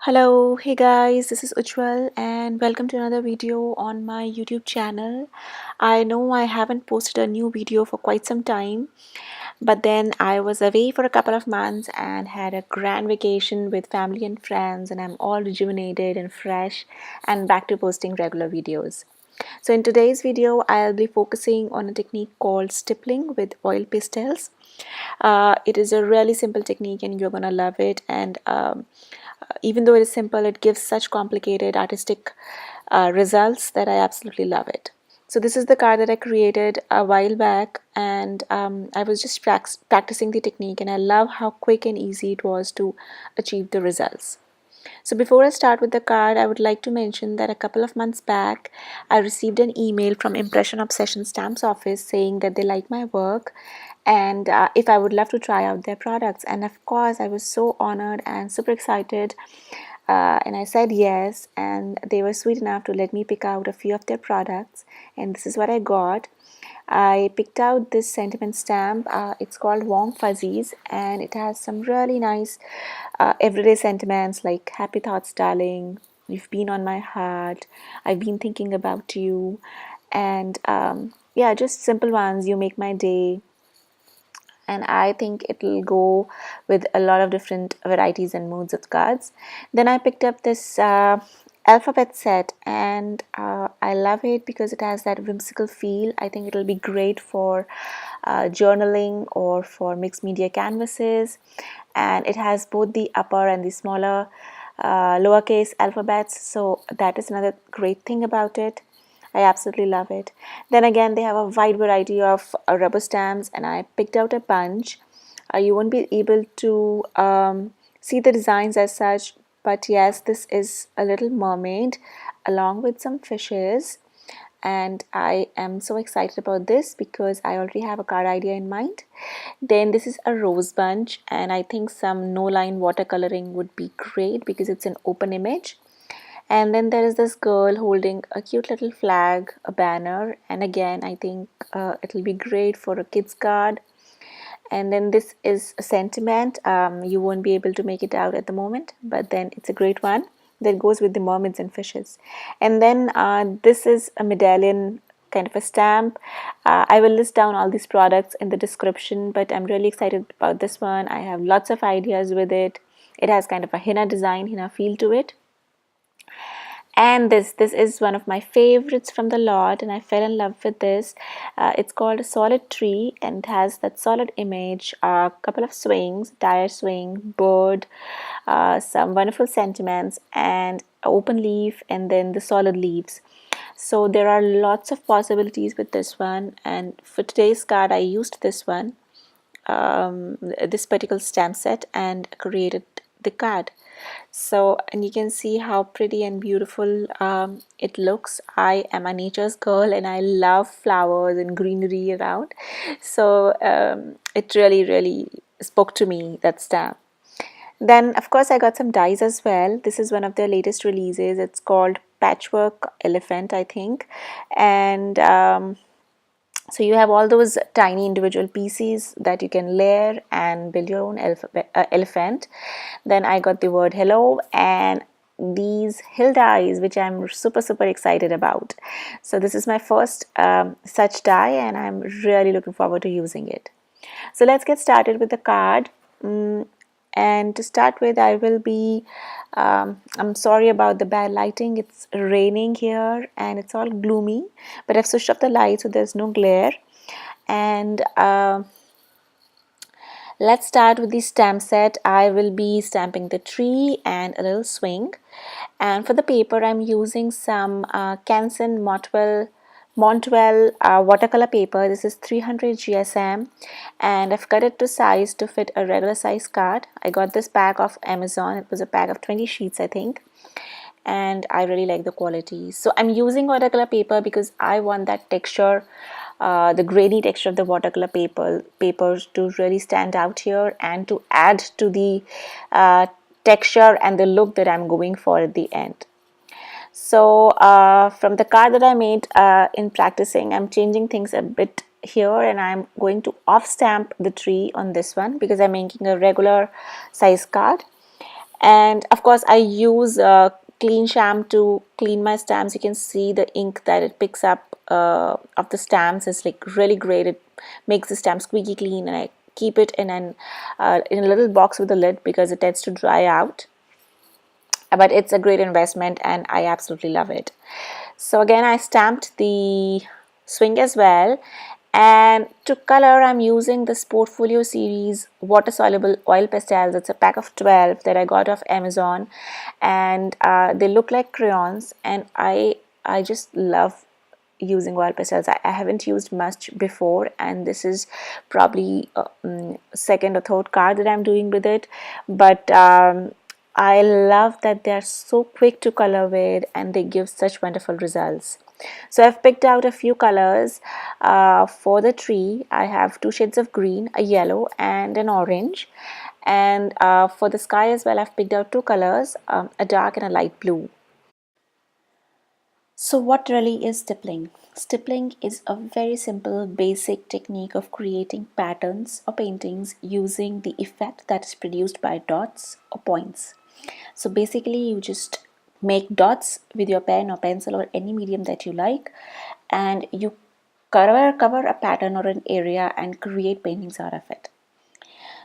Hello, hey guys, this is Ujjwal and welcome to another video on my YouTube channel. I know I haven't posted a new video for quite some time, but then I was away for a couple of months and had a grand vacation with family and friends, and I'm all rejuvenated and fresh and back to posting regular videos. So in today's video, I'll be focusing on a technique called stippling with oil pastels. It is a really simple technique and you're gonna love it. And even though it is simple, it gives such complicated artistic results that I absolutely love it. So this is the card that I created a while back, and I was just practicing the technique, and I love how quick and easy it was to achieve the results. So before I start with the card, I would like to mention that a couple of months back, I received an email from Impression Obsession Stamps office saying that they like my work and if I would love to try out their products. And of course, I was so honored and super excited. And I said yes, and they were sweet enough to let me pick out a few of their products. And this is what I got. I picked out this sentiment stamp. It's called Warm Fuzzies, and it has some really nice everyday sentiments like happy thoughts, darling. You've been on my heart. I've been thinking about you. And yeah, just simple ones. You make my day, and I think it'll go with a lot of different varieties and moods of cards. Then I picked up this alphabet set, and I love it because it has that whimsical feel. I think it'll be great for journaling or for mixed media canvases, and it has both the upper and the smaller lowercase alphabets, so that is another great thing about it. I absolutely love it. Then again, they have a wide variety of rubber stamps, and I picked out a bunch. You won't be able to see the designs as such, but yes, this is a little mermaid along with some fishes. And I am so excited about this because I already have a card idea in mind. Then this is a rose bunch, and I think some no line watercoloring would be great because it's an open image. And then there is this girl holding a cute little flag, a banner, and again I think it'll be great for a kids card. And then this is a sentiment. You won't be able to make it out at the moment, but then it's a great one that goes with the mermaids and fishes. And then this is a medallion kind of a stamp. I will list down all these products in the description, but I'm really excited about this one. I have lots of ideas with it. It has kind of a henna design, henna feel to it. And this is one of my favorites from the lot, and I fell in love with this. It's called a solid tree, and it has that solid image, a couple of swings, tire swing, bird, some wonderful sentiments, and open leaf, and then the solid leaves. So there are lots of possibilities with this one, and for today's card I used this one, this particular stamp set, and created the card. So, and you can see how pretty and beautiful it looks. I am a nature's girl and I love flowers and greenery around. So it really spoke to me, that stamp. Then of course I got some dies as well. This is one of their latest releases. It's called Patchwork Elephant, I think. And so you have all those tiny individual pieces that you can layer and build your own elephant. Then I got the word hello and these hill dies, which I'm super excited about. So this is my first such die, and I'm really looking forward to using it. So let's get started with the card. And to start with, I will be I'm sorry about the bad lighting. It's raining here and it's all gloomy, but I've switched off the light so there's no glare. And let's start with the stamp set. I will be stamping the tree and a little swing, and for the paper I'm using some Canson Montwell watercolor paper. This is 300 GSM, and I've cut it to size to fit a regular size card. I got this pack off Amazon. It was a pack of 20 sheets, I think, and I really like the quality. So I'm using watercolor paper because I want that texture, the grainy texture of the watercolor papers to really stand out here and to add to the texture and the look that I'm going for at the end. So from the card that I made in practicing, I'm changing things a bit here, and I'm going to off stamp the tree on this one because I'm making a regular size card. And of course I use clean sham to clean my stamps. You can see the ink that it picks up of the stamps is like really great. It makes the stamp squeaky clean, and I keep it in a little box with a lid because it tends to dry out. But it's a great investment and I absolutely love it. So again, I stamped the swing as well, and to color I'm using this Portfolio series water soluble oil pastels. It's a pack of 12 that I got off Amazon, and they look like crayons, and I just love using oil pastels. I haven't used much before, and this is probably second or third card that I'm doing with it. But I love that they are so quick to color with and they give such wonderful results. So I've picked out a few colors for the tree. I have two shades of green, a yellow and an orange. And for the sky as well, I've picked out two colors, a dark and a light blue. So what really is stippling? Stippling is a very simple basic technique of creating patterns or paintings using the effect that is produced by dots or points. So basically you just make dots with your pen or pencil or any medium that you like, and you cover a pattern or an area and create paintings out of it.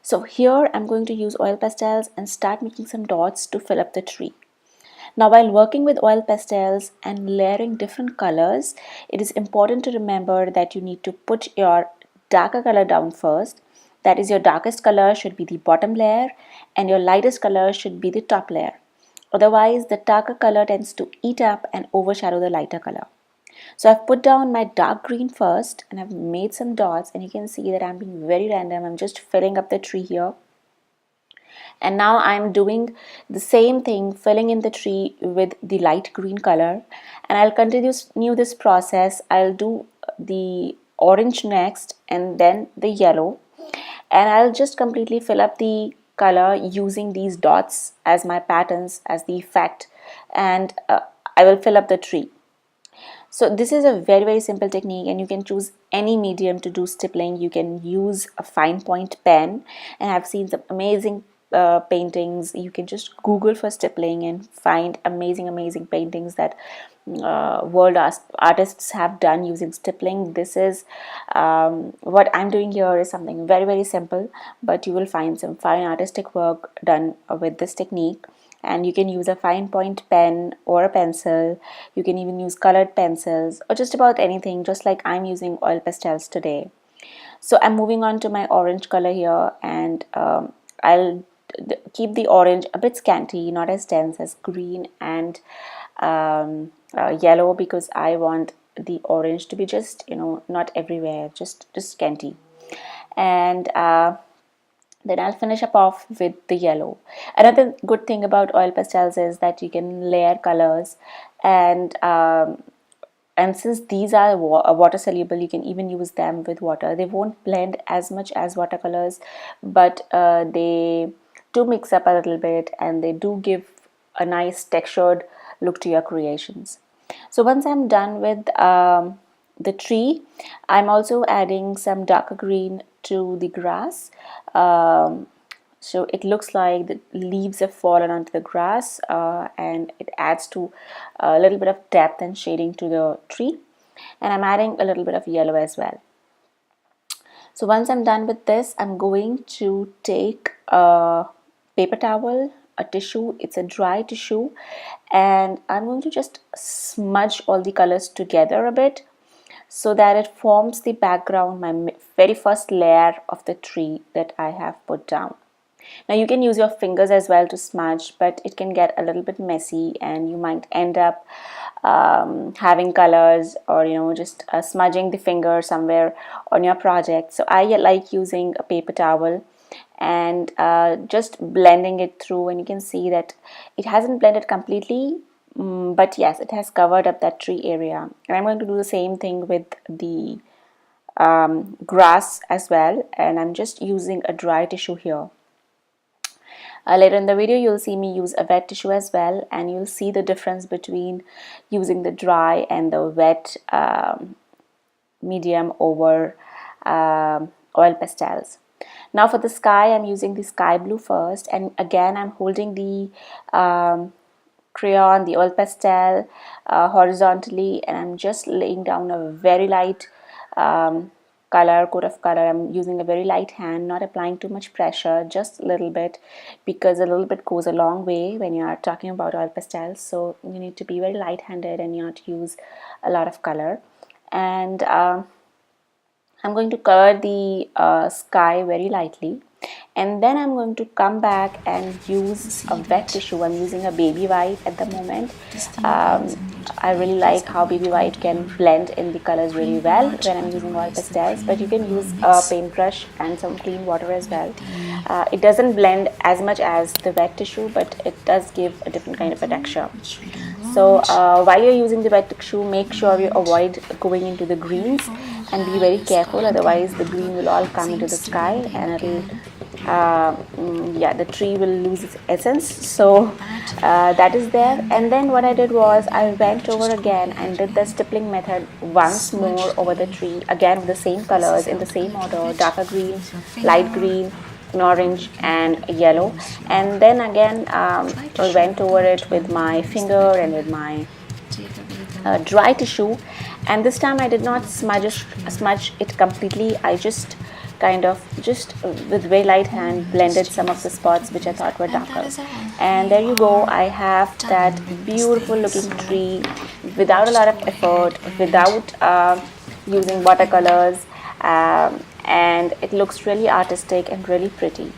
So here I'm going to use oil pastels and start making some dots to fill up the tree. Now, while working with oil pastels and layering different colors, it is important to remember that you need to put your darker color down first. That is, your darkest color should be the bottom layer and your lightest color should be the top layer. Otherwise, the darker color tends to eat up and overshadow the lighter color. So I've put down my dark green first and I've made some dots, and you can see that I'm being very random. I'm just filling up the tree here. And now I'm doing the same thing, filling in the tree with the light green color, and I'll continue this process. I'll do the orange next and then the yellow, and I'll just completely fill up the color using these dots as my patterns, as the effect, and I will fill up the tree. So this is a very simple technique, and you can choose any medium to do stippling. You can use a fine point pen, and I've seen some amazing paintings. You can just Google for stippling and find amazing paintings that artists have done using stippling. This is what I'm doing here is something very simple, but you will find some fine artistic work done with this technique. And you can use a fine point pen or a pencil. You can even use colored pencils or just about anything, just like I'm using oil pastels today. So I'm moving on to my orange color here, and I'll keep the orange a bit scanty, not as dense as green and yellow, because I want the orange to be just, not everywhere, just scanty. And then I'll finish up off with the yellow. Another good thing about oil pastels is that you can layer colors, and since these are water soluble, you can even use them with water. They won't blend as much as watercolors, but they do mix up a little bit, and they do give a nice textured look to your creations. So once I'm done with the tree, I'm also adding some darker green to the grass. So it looks like the leaves have fallen onto the grass, and it adds to a little bit of depth and shading to the tree. And I'm adding a little bit of yellow as well. So once I'm done with this, I'm going to take a paper towel, a tissue, it's a dry tissue, and I'm going to just smudge all the colors together a bit so that it forms the background, my very first layer of the tree that I have put down. Now you can use your fingers as well to smudge, but it can get a little bit messy and you might end up having colors, or just smudging the finger somewhere on your project. So I like using a paper towel and just blending it through, and you can see that it hasn't blended completely, but yes, it has covered up that tree area. And I'm going to do the same thing with the grass as well, and I'm just using a dry tissue here. Later in the video, you'll see me use a wet tissue as well, and you'll see the difference between using the dry and the wet medium over oil pastels. Now for the sky, I'm using the sky blue first, and again I'm holding the crayon, the oil pastel, horizontally, and I'm just laying down a very light coat of color. I'm using a very light hand, not applying too much pressure, just a little bit, because a little bit goes a long way when you are talking about oil pastels. So you need to be very light handed and you have to use a lot of color. And I'm going to cover the sky very lightly, and then I'm going to come back and use a wet tissue. I'm using a baby white at the moment. I really like how baby white can blend in the colors really well when I'm using oil pastels, but you can use a paintbrush and some clean water as well. It doesn't blend as much as the wet tissue, but it does give a different kind of a texture. So while you're using the wet tissue, make sure you avoid going into the greens and be very careful, otherwise the green will all come into the sky and it'll the tree will lose its essence. So that is there. And then what I did was I went over again and did the stippling method once more over the tree, again with the same colors in the same order: darker green, light green, orange and yellow. And then again I went over it with my finger and with my dry tissue, and this time I did not smudge it completely. I just kind of with very light hand blended some of the spots which I thought were darker. And there you go, I have that beautiful looking tree without a lot of effort, without using watercolors, and it looks really artistic and really pretty.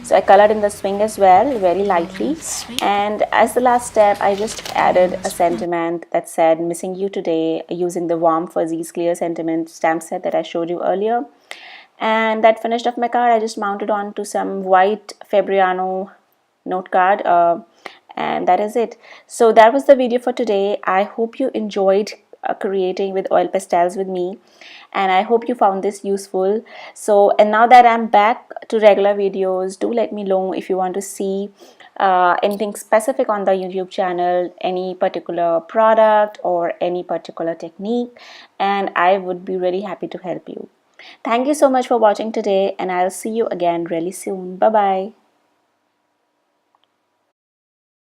So I colored in the swing as well, very lightly. And as the last step, I just added a sentiment that said, "Missing you today," using the Warm Fuzzies Clear Sentiment stamp set that I showed you earlier. And that finished off my card. I just mounted on to some white Fabriano note card. And that is it. So that was the video for today. I hope you enjoyed creating with oil pastels with me, and I hope you found this useful. So, and now that I'm back to regular videos, do let me know if you want to see anything specific on the YouTube channel, any particular product or any particular technique, and I would be really happy to help you. Thank you so much for watching today, and I'll see you again really soon. Bye bye.